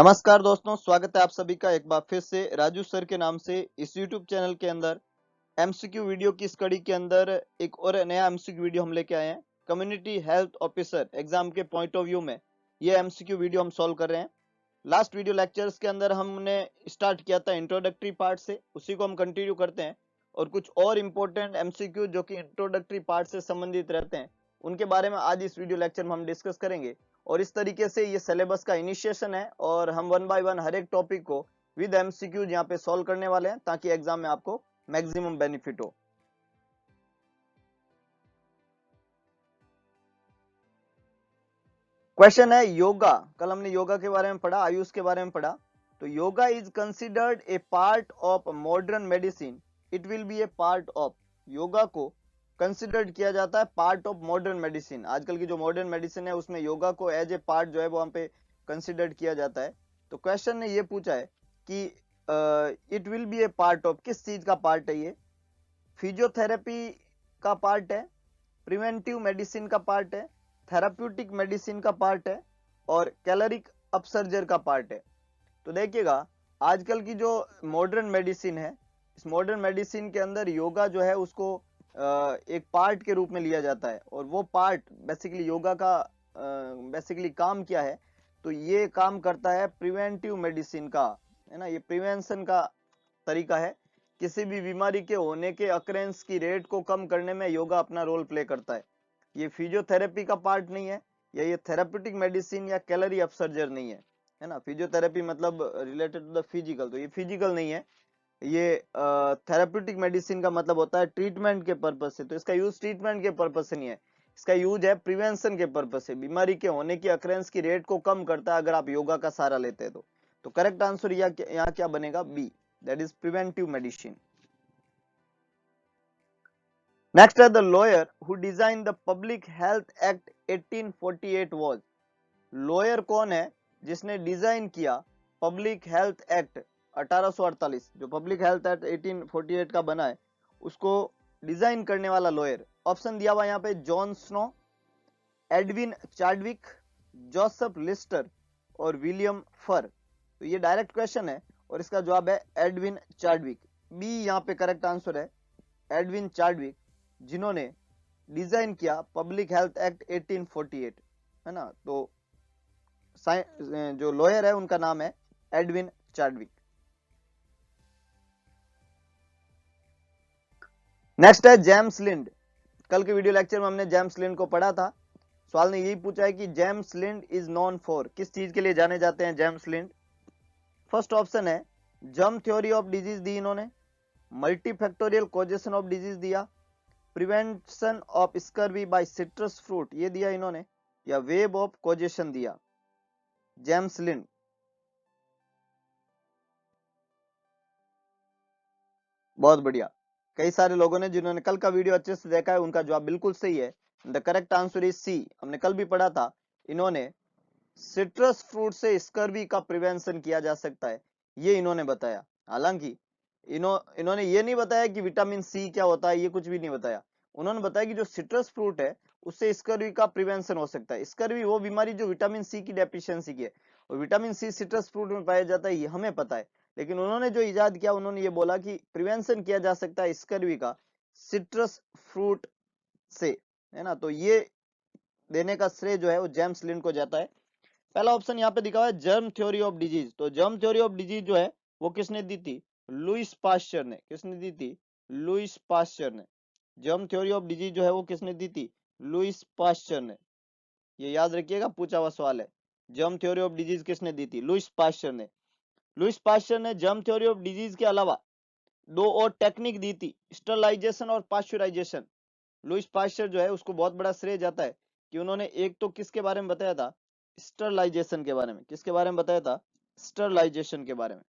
नमस्कार दोस्तों, स्वागत है आप सभी का एक बार फिर से राजू सर के नाम से इस YouTube चैनल के अंदर एमसीक्यू वीडियो की इस कड़ी के अंदर एक और नया एमसीक्यू वीडियो हम लेके आए हैं। कम्युनिटी हेल्थ ऑफिसर एग्जाम के पॉइंट ऑफ व्यू में ये एमसीक्यू वीडियो हम सॉल्व कर रहे हैं। लास्ट वीडियो लेक्चर्स के अंदर हमने स्टार्ट किया था इंट्रोडक्टरी पार्ट से, उसी को हम कंटिन्यू करते हैं और कुछ और इम्पोर्टेंट एमसीक्यू जो कि इंट्रोडक्टरी पार्ट से संबंधित रहते हैं उनके बारे में आज इस वीडियो लेक्चर में हम डिस्कस करेंगे। और इस तरीके से ये सिलेबस का इनिशिएशन है और हम वन बाय वन हर एक टॉपिक को विद एमसीक्यू यहाँ पे सॉल्व करने वाले हैं ताकि एग्जाम में आपको मैक्सिमम बेनिफिट हो। क्वेश्चन है योगा। कल हमने योगा के बारे में पढ़ा, आयुष के बारे में पढ़ा। तो yoga is considered a part of modern medicine, it will be A part of. Yoga को कंसिडर्ड किया जाता है पार्ट ऑफ मॉडर्न मेडिसिन। आजकल की जो मॉडर्न मेडिसिन है उसमें योगा को एज ए पार्ट जो है वो वहां पे कंसिडर्ड किया जाता है। तो क्वेश्चन ने ये पूछा है कि it will be A part of, किस चीज का पार्ट है ये? फिजियोथेरेपी का पार्ट है, प्रिवेंटिव मेडिसिन का पार्ट है, थेराप्यूटिक मेडिसिन का पार्ट है और कैलोरिक अपसर्जर का पार्ट है। तो देखिएगा आजकल की जो मॉडर्न मेडिसिन है, इस मॉडर्न मेडिसिन के अंदर योगा जो है उसको एक पार्ट के रूप में लिया जाता है। और वो पार्ट बेसिकली योगा का बेसिकली काम क्या है? तो ये काम करता है प्रिवेंटिव मेडिसिन का, है ना। ये प्रिवेंशन का तरीका है। किसी भी बीमारी के होने के अक्रेंस की रेट को कम करने में योगा अपना रोल प्ले करता है। ये फिजियोथेरेपी का पार्ट नहीं है, या ये थेराप्यूटिक मेडिसिन या कैलोरी अपसर्जर नहीं है ना। फिजियोथेरेपी मतलब रिलेटेड टू द फिजिकल, तो ये फिजिकल नहीं है। ये थेराप्यूटिक मेडिसिन का मतलब होता है ट्रीटमेंट के पर्पज से। तो इसका यूज ट्रीटमेंट के पर्पज से नहीं है, इसका यूज है प्रिवेंशन के पर्पज से। बीमारी के होने की अक्रेंस की रेट को कम करता है अगर आप योगा का सहारा लेते हैं तो करेक्ट आंसर यहाँ क्या बनेगा? B, that is preventive medicine. Next है the lawyer who design the public health act 1848 was. Lawyer कौन है जिसने डिजाइन किया पब्लिक हेल्थ एक्ट 1848? जो पब्लिक हेल्थ एक्ट 1848 का बना है उसको डिजाइन करने वाला लॉयर। ऑप्शन दिया हुआ यहाँ पे John Snow, Edwin Chadwick, Joseph Lister और विलियम फर। तो ये डायरेक्ट क्वेश्चन है और इसका जवाब है एडविन चार्डविक। बी यहाँ पे करेक्ट आंसर है, एडविन चार्डविक, जिन्होंने डिजाइन किया पब्लिक हेल्थ एक्ट 1848, है ना। तो जो लॉयर है उनका नाम है एडविन चार्डविक। नेक्स्ट है जेम्स लिंड। कल के वीडियो लेक्चर में हमने जेम्स लिंड को पढ़ा था। सवाल ने यही पूछा है कि James Lind is known for, किस चीज के लिए जाने जाते हैं जेम्स लिंड? फर्स्ट ऑप्शन है जर्म थ्योरी ऑफ डिजीज दी इन्होंने, मल्टीफैक्टोरियल कॉजेशन ऑफ डिजीज दिया, prevention of scurvy by citrus fruit ये दिया इन्होंने, या वेब ऑफ कॉजेशन दिया। James Lind. बहुत बढ़िया। कई सारे लोगों ने जिन्होंने कल का वीडियो अच्छे से देखा है उनका जवाब बिल्कुल सही है। The correct answer is C. हमने कल भी पढ़ा था, इन्होंने सिट्रस फ्रूट से स्कर्वी का प्रिवेंशन किया जा सकता है, ये इन्होंने बताया। हालांकि इन्होंने ये नहीं बताया कि विटामिन सी क्या होता है, ये कुछ भी नहीं बताया। उन्होंने बताया कि जो सिट्रस फ्रूट है उससे स्कर्वी का प्रिवेंशन हो सकता है। स्कर्वी वो बीमारी जो विटामिन सी की डेफिशिएंसी की है, और विटामिन सी सिट्रस फ्रूट में पाया जाता है, ये हमें पता है। लेकिन उन्होंने जो इजाद किया, उन्होंने ये बोला कि प्रिवेंशन किया जा सकता है स्कर्वी का सिट्रस फ्रूट से, है ना। तो ये देने का श्रेय जो है वो जेम्स लिंड को जाता है। पहला ऑप्शन यहाँ पे दिखा हुआ है जर्म थ्योरी ऑफ डिजीज। तो जर्म थ्योरी ऑफ डिजीज जो है वो किसने दी थी? लुइस पास्चर ने। किसने दी थी? लुइस पास्चर ने। जर्म थ्योरी ऑफ डिजीज जो है वो किसने दी थी? लुइस पास्चर ने। ये याद रखिएगा, पूछा हुआ सवाल है। जर्म थ्योरी ऑफ डिजीज किसने दी थी? लुइस पास्चर ने। लुइस पास्चर ने जर्म थ्योरी ऑफ डिजीज के अलावा दो और टेक्निक दी थी, स्टरलाइजेशन और पास्चुराइजेशन। लुइस पास्चर जो है उसको बहुत बड़ा श्रेय जाता है कि उन्होंने एक तो किसके बारे में बताया था? स्टरलाइजेशन के बारे में। किसके बारे में बताया था? स्टरलाइजेशन के बारे में।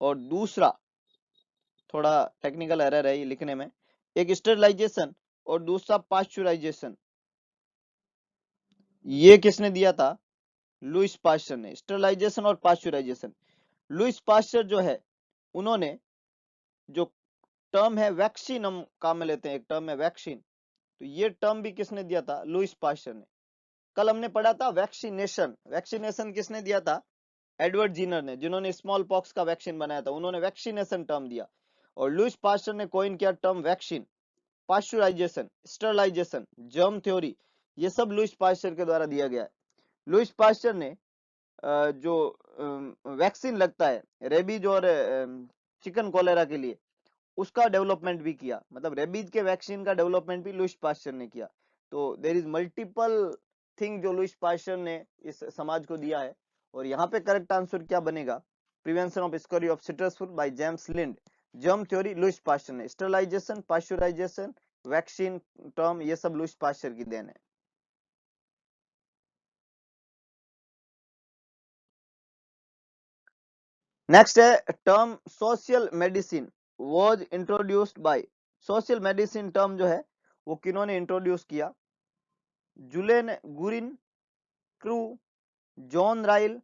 और दूसरा थोड़ा टेक्निकल एरर है ये लिखने में, एक स्टरलाइजेशन और दूसरा पास्चुराइजेशन, ये किसने दिया था? लुइस पास्चर ने। स्टरलाइजेशन और पास्चुराइजेशन। लुइस पास्चर जो है उन्होंने जो टर्म है वैक्सीन, हम काम में लेते हैं, एक टर्म है वैक्सीन, तो ये टर्म भी किसने दिया था? लुइस पास्चर ने। कल हमने पढ़ा था वैक्सीनेशन। वैक्सीनेशन किसने दिया था? एडवर्ड जीनर ने, जिन्होंने स्मॉल पॉक्स का वैक्सीन बनाया था, उन्होंने वैक्सीनेशन टर्म दिया। और लुईस पास्चर ने कॉइन किया term vaccine. Pasteurisation, sterilisation, germ theory, ये सब लुईस पास्चर के द्वारा दिया गया है। लुईस पास्चर ने जो वैक्सीन लगता है रेबीज और चिकन कोलेरा के लिए, उसका डेवलपमेंट भी किया। मतलब रेबीज के वैक्सीन का डेवलपमेंट भी लुईस पास्चर ने किया। तो देयर इज मल्टीपल थिंग जो लुईस पास्चर ने इस समाज को दिया है। और यहाँ पे करेक्ट आंसर क्या बनेगा? Prevention of scurvy of citrus fruit by James Lind. Germ theory Louis Pasteur ने, स्टरलाइजेशन, पास्चुराइजेशन, वैक्सीन टर्म, ये सब लुईस पास्चर की देन है। नेक्स्ट है term social medicine was introduced by. Social medicine term जो है वो किन्होंने इंट्रोड्यूस किया? Jules Guerin, Crew, John Ryle,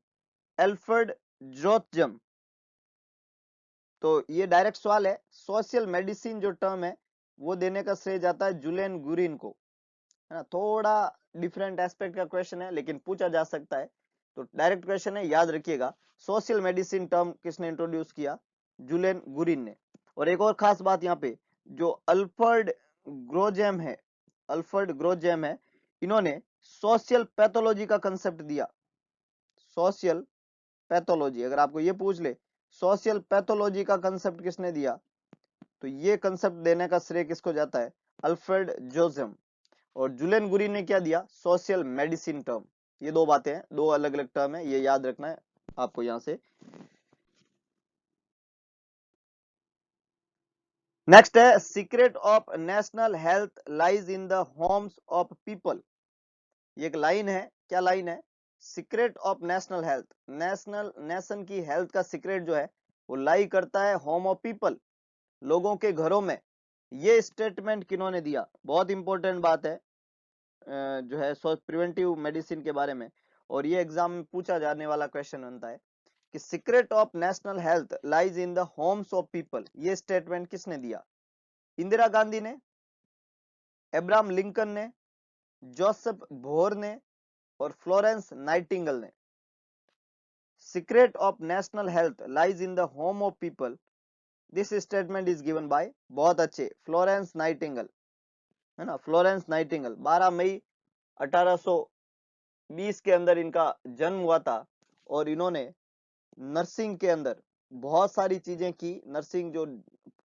Alfred Grotjahn. तो ये डायरेक्ट सवाल है। सोशल मेडिसिन जो टर्म है वो देने का श्रेय जाता है जुलेन गुरिन को, है ना। थोड़ा डिफरेंट एस्पेक्ट का क्वेश्चन है लेकिन पूछा जा सकता है, तो डायरेक्ट क्वेश्चन है, याद रखिएगा। सोशल मेडिसिन टर्म किसने इंट्रोड्यूस किया? जुलेन गुरिन ने। और एक और खास बात यहाँ पे, जो अल्फ्रेड ग्रोजेम है, अल्फ्रेड ग्रोजेम है, इन्होंने सोशल पैथोलॉजी का कंसेप्ट दिया। सोशल पैथोलॉजी, अगर आपको ये पूछ ले सोशल पैथोलॉजी का कंसेप्ट किसने दिया, तो ये कंसेप्ट देने का श्रेय किसको जाता है? अल्फ्रेड जोजेम। और जुलेन गुरी ने क्या दिया? Social medicine term. ये दो बातें हैं, दो अलग अलग टर्म है, ये याद रखना है आपको यहां से। नेक्स्ट है secret of national health lies in the homes of people. ये एक लाइन है, क्या लाइन है? Secret of national health, national nation की हेल्थ का सीक्रेट जो है वो लाई करता है होम ऑफ पीपल, लोगों के घरों में। ये स्टेटमेंट किन्होंने दिया? बहुत इंपॉर्टेंट बात है जो है प्रिवेंटिव मेडिसिन के बारे में, और ये एग्जाम में पूछा जाने वाला क्वेश्चन बनता है कि secret of national health lies in the homes of people, ये स्टेटमेंट किसने दिया? इंदिरा गांधी ने, एब्राहम लिंकन ने, जोसेफ भोर ने, और फ्लोरेंस नाइटिंगेल ने। Secret of national health lies in the home of people, this statement is given by, बहुत अच्छे, फ्लोरेंस नाइटिंगेल, है ना। फ्लोरेंस नाइटिंगेल 12 मई 1820 के अंदर इनका जन्म हुआ था। और इन्होंने नर्सिंग के अंदर बहुत सारी चीजें की। नर्सिंग जो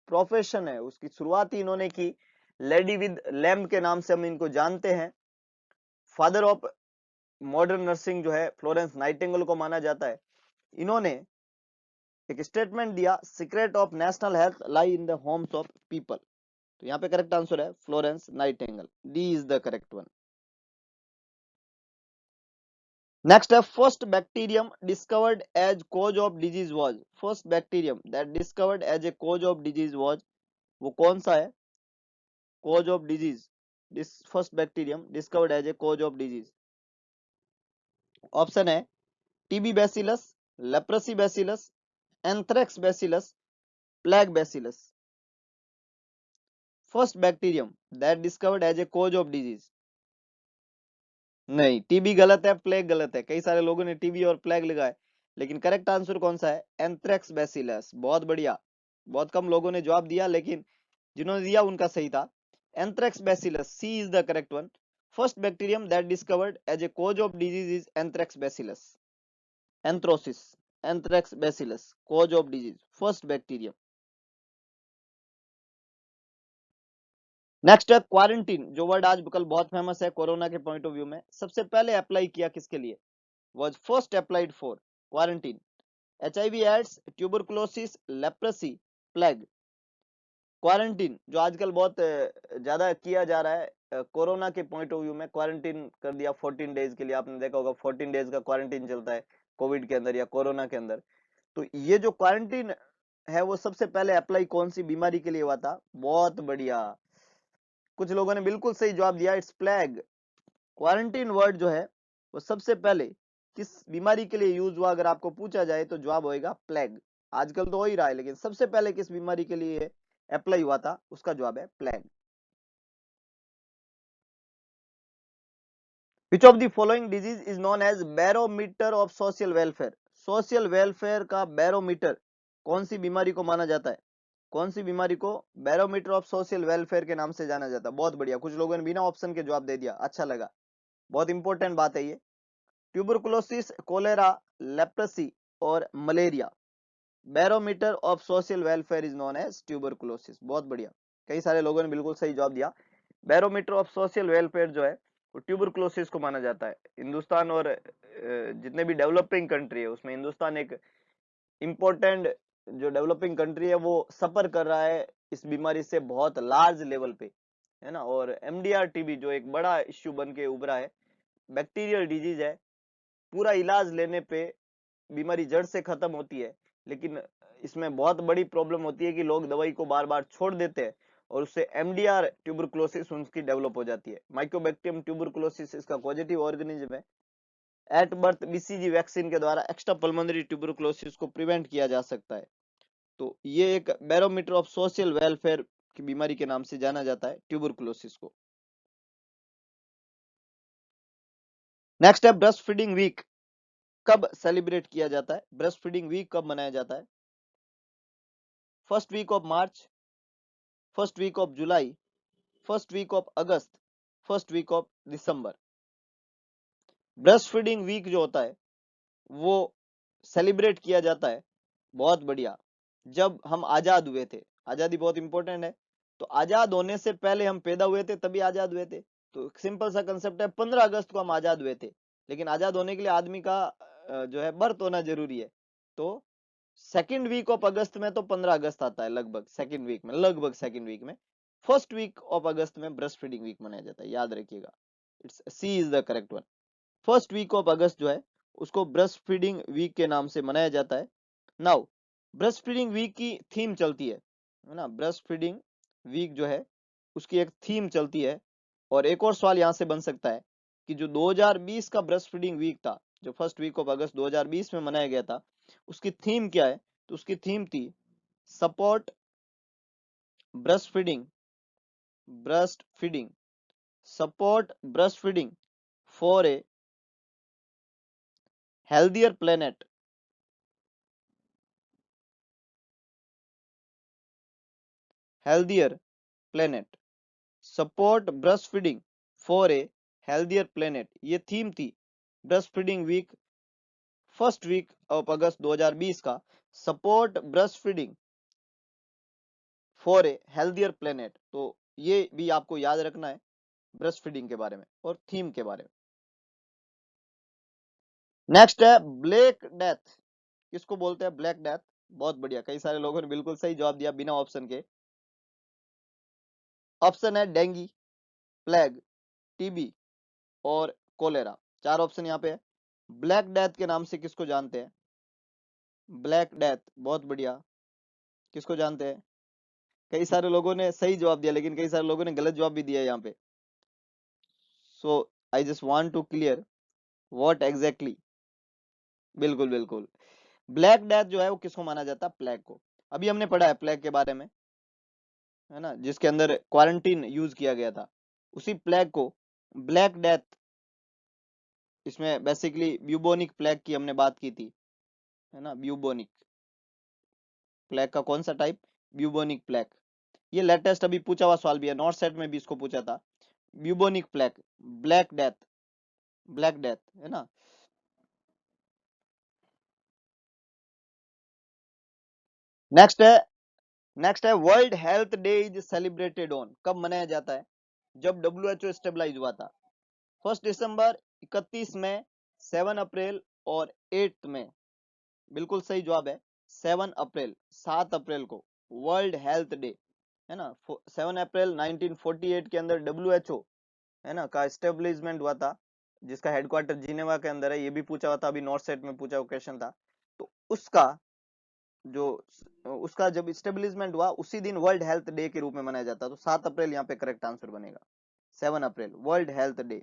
प्रोफेशन है उसकी शुरुआत ही इन्होंने की। लेडी विद लैम्प के नाम से हम इनको जानते हैं। फादर ऑफ मॉडर्न नर्सिंग जो है फ्लोरेंस नाइटिंगेल को माना जाता है। इन्होंने एक स्टेटमेंट दिया, secret of national health lie in the homes of people. तो यहाँ पे करेक्ट आंसर है Florence Nightingale, D is the correct one. Next है first bacterium discovered as cause of disease was. First bacterium that discovered as a cause of disease was, वो कौन सा है? Cause of disease, this first bacterium discovered as a cause of disease. Option है TB bacillus, leprosy bacillus, anthrax bacillus, plague bacillus. First bacterium that discovered as a cause of disease, नहीं, TB गलत है, plague गलत है। कई सारे लोगों ने टीबी और प्लेग लिखा है, लेकिन करेक्ट आंसर कौन सा है? Anthrax bacillus. बहुत बढ़िया, बहुत कम लोगों ने जवाब दिया, लेकिन जिन्होंने दिया उनका सही था। Anthrax bacillus, C is the correct one. First bacterium that discovered as a cause of disease is anthrax bacillus, anthrosis, anthrax bacillus, cause of disease, first bacterium. Next है क्वारंटीन, जो वर्ड आजकल बहुत फेमस है corona के point of view में। सबसे पहले apply किया किसके लिए? was first applied for quarantine, HIV AIDS, tuberculosis, leprosy, plague. Quarantine जो आजकल बहुत ज्यादा किया जा रहा है कोरोना के पॉइंट ऑफ व्यू में, क्वारंटीन कर दिया 14 डेज के लिए। आपने देखा होगा 14 डेज का क्वारंटीन चलता है कोविड के अंदर या कोरोना के अंदर। तो ये जो क्वारंटीन है वो सबसे पहले अप्लाई कौन सी बीमारी के लिए हुआ था? बहुत बढ़िया, कुछ लोगों ने बिल्कुल सही जवाब दिया, इट्स प्लेग। क्वारंटीन वर्ड जो है वो सबसे पहले किस बीमारी के लिए यूज हुआ, अगर आपको पूछा जाए तो जवाब होएगा प्लेग। आजकल तो हो ही रहा है, लेकिन सबसे पहले किस बीमारी के लिए अप्लाई हुआ था, उसका जवाब है plague. Which of the following disease is known as barometer of social welfare? Social welfare का बैरोमीटर कौन सी बीमारी को माना जाता है? कौन सी बीमारी को बैरोमीटर ऑफ सोशल वेलफेयर के नाम से जाना जाता है? बहुत बढ़िया, कुछ लोगों ने बिना ऑप्शन के जवाब दे दिया, अच्छा लगा, बहुत इंपॉर्टेंट बात है ये। ट्यूबरकुलोसिस, कोलेरा, लेप्रेसी और malaria. Barometer of social welfare is known as tuberculosis. बहुत बढ़िया, कई सारे लोगों ने बिल्कुल सही जवाब दिया। बैरोमीटर ऑफ सोशल वेलफेयर जो है वो ट्यूबरकुलोसिस को माना जाता है। हिंदुस्तान और जितने भी डेवलपिंग कंट्री है उसमें हिंदुस्तान एक इम्पोर्टेंट, जो डेवलपिंग कंट्री है वो सफर कर रहा है इस बीमारी से बहुत लार्ज लेवल पे, है ना। और एमडीआर टीबी जो एक बड़ा इश्यू बन के उभरा है, बैक्टीरियल डिजीज है, पूरा इलाज लेने पे बीमारी जड़ से खत्म होती है, लेकिन इसमें बहुत बड़ी प्रॉब्लम होती है कि लोग दवाई को बार बार छोड़ देते हैं और उससे एमडीआर ट्यूबरकुलोसिस उनकी डेवलप हो जाती है। माइकोबैक्टीरियम ट्यूबरकुलोसिस इसका पॉजिटिव ऑर्गेनिज्म है। एट बर्थ बीसीजी वैक्सीन के द्वारा एक्स्ट्रा पल्मोनरी ट्यूबरकुलोसिस को प्रिवेंट किया जा सकता है। तो ये एक बैरोमीटर ऑफ सोशल वेलफेयर की बीमारी के नाम से जाना जाता है ट्यूबरकुलोसिस को। नेक्स्ट है ब्रेस्ट फीडिंग वीक कब सेलिब्रेट किया जाता है? ब्रेस्ट फीडिंग वीक कब मनाया जाता है? First week of March, first week of July, first week of August, first week of December. Breastfeeding week जो होता है वो सेलिब्रेट किया जाता है, बहुत बढ़िया, जब हम आजाद हुए थे। आजादी बहुत इंपॉर्टेंट है, तो आजाद होने से पहले हम पैदा हुए थे तभी आजाद हुए थे। तो सिंपल सा कंसेप्ट है, 15 अगस्त को हम आजाद हुए थे, लेकिन आजाद होने के लिए आदमी का जो है बर्थ होना जरूरी है। तो सेकेंड वीक ऑफ अगस्त में तो 15 अगस्त आता है, लगभग सेकेंड वीक में, लगभग सेकेंड वीक में। फर्स्ट वीक ऑफ अगस्त में ब्रेस्ट फीडिंग वीक मनाया जाता है, याद रखिएगा, it's C is the correct one. First week of August जो है उसको ब्रेस्ट फीडिंग वीक के नाम से मनाया जाता है। नाउ ब्रेस्ट फीडिंग वीक की थीम चलती है ना, ब्रेस्ट फीडिंग वीक जो है उसकी एक थीम चलती है। और एक और सवाल यहां से बन सकता है कि जो 2020 का ब्रेस्ट फीडिंग वीक था, जो फर्स्ट वीक ऑफ अगस्त 2020 में मनाया गया था, उसकी थीम क्या है? तो उसकी थीम थी support breastfeeding, breastfeeding, support breastfeeding for a healthier planet, healthier planet, support breastfeeding for a healthier planet। ये थीम थी breastfeeding week first week of August 2020 का, support breastfeeding for a healthier planet. तो ये भी आपको याद रखना है ब्रेस्ट फीडिंग के बारे में और थीम के बारे में। नेक्स्ट है ब्लैक डेथ, किसको बोलते हैं ब्लैक डेथ? बहुत बढ़िया, कई सारे लोगों ने बिल्कुल सही जवाब दिया बिना ऑप्शन के। ऑप्शन है डेंगी, प्लेग, टीबी और कोलेरा। चार ऑप्शन यहाँ पे है। ब्लैक डेथ के नाम से किसको जानते हैं? ब्लैक डेथ, बहुत बढ़िया, किसको जानते हैं? कई सारे लोगों ने सही जवाब दिया, लेकिन कई सारे लोगों ने गलत जवाब भी दिया यहाँ पे। So I just want to clear what exactly. बिल्कुल बिल्कुल, ब्लैक डेथ जो है वो किसको माना जाता है? प्लेग को। अभी हमने पढ़ा है प्लेग के बारे में, है ना, जिसके अंदर क्वारंटीन यूज किया गया था, उसी प्लेग को ब्लैक डेथ। इसमें बेसिकली ब्यूबोनिक प्लेग की हमने बात की थी, है ना, ब्यूबोनिक प्लेग का कौन सा टाइप? Bubonic plague. ये लेटेस्ट अभी पूछा हुआ सवाल भी है, नॉर्थ सेट में भी इसको पूछा था, bubonic plague, black death, black death, है ना। नेक्स्ट है, नेक्स्ट है world Health day is celebrated on, कब मनाया जाता है? जब डब्ल्यूएचओ स्टेबलाइज हुआ था। फर्स्ट दिसंबर, 31 मई, 7 अप्रैल और 8 मई। बिल्कुल सही जवाब है 7 अप्रैल, 7 अप्रैल को वर्ल्ड हेल्थ डे, है ना। 7 अप्रैल 1948 के अंदर डब्ल्यूएचओ, है ना, का स्टेब्लिशमेंट हुआ था, जिसका हेडक्वार्टर जिनेवा के अंदर है। ये भी पूछा हुआ था, अभी नॉर्थ सेट में पूछा हुआ क्वेश्चन था। तो उसका जो उसका जब स्टेब्लिशमेंट हुआ उसी दिन वर्ल्ड हेल्थ डे के रूप में मनाया जाता है। तो 7 अप्रैल यहाँ पे करेक्ट आंसर बनेगा, 7 April World Health Day.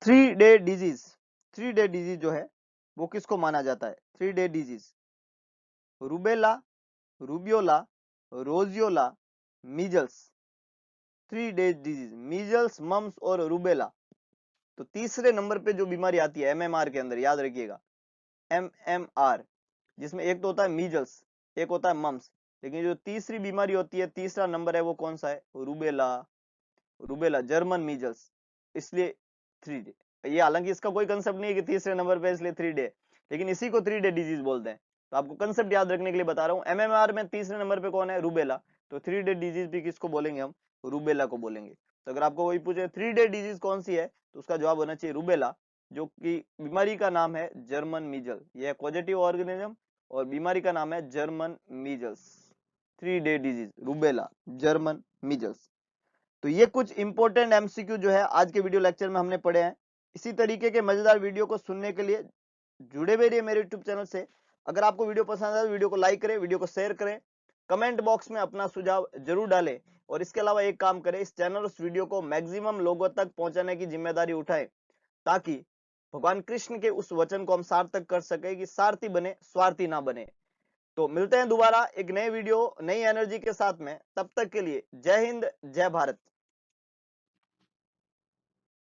3 day disease, 3 day disease जो है वो किसको माना जाता है? 3 day disease, rubella, rubeola, roseola, measles. 3 days disease, measles, mumps और रूबेला। तो तीसरे नंबर पे जो बीमारी आती है एमएमआर के अंदर, याद रखिएगा एमएमआर, जिसमें एक तो होता है मीजल्स, एक होता है मम्स, लेकिन जो तीसरी बीमारी होती है, तीसरा नंबर है, वो कौन सा है? रूबेला। रूबेला, जर्मन मीजल्स, इसलिए 3 डे। ये हालांकि इसका कोई कंसेप्ट नहीं है कि तीसरे नंबर पे इसलिए 3 डे, लेकिन इसी को 3 डे डिजीज बोलते हैं। तो आपको कंसेप्ट याद रखने के लिए बता रहा हूँ। एमएमआर में तीसरे नंबर पे कौन है? रूबेला। तो 3 डे डिजीज भी किसको बोलेंगे हम? रूबेला को बोलेंगे। तो अगर आपको वही पूछे 3 डे डिजीज कौन सी है, तो उसका जवाब होना चाहिए रूबेला, जो कि बीमारी का नाम है जर्मन मीजल। यह पॉजिटिव ऑर्गेनिज्म और बीमारी का नाम है German measles. 3 day disease, rubella, German measles. तो ये कुछ इंपॉर्टेंट एमसीक्यू जो है आज के वीडियो लेक्चर में हमने पढ़े हैं। इसी तरीके के मजेदार वीडियो को सुनने के लिए जुड़े हुए रहिए मेरे यूट्यूब चैनल से। अगर आपको वीडियो पसंद आए तो वीडियो को लाइक करें, वीडियो को शेयर करें, कमेंट बॉक्स में अपना सुझाव जरूर डालें, और इसके अलावा एक काम करें, इस चैनल और इस वीडियो को मैक्सिमम लोगों तक पहुंचाने की जिम्मेदारी उठाएं, ताकि भगवान कृष्ण के उस वचन को हम सार्थक कर सके कि सारथी बने, स्वार्थी ना बने। तो मिलते हैं दोबारा एक नए वीडियो, नई एनर्जी के साथ में। तब तक के लिए जय हिंद, जय भारत।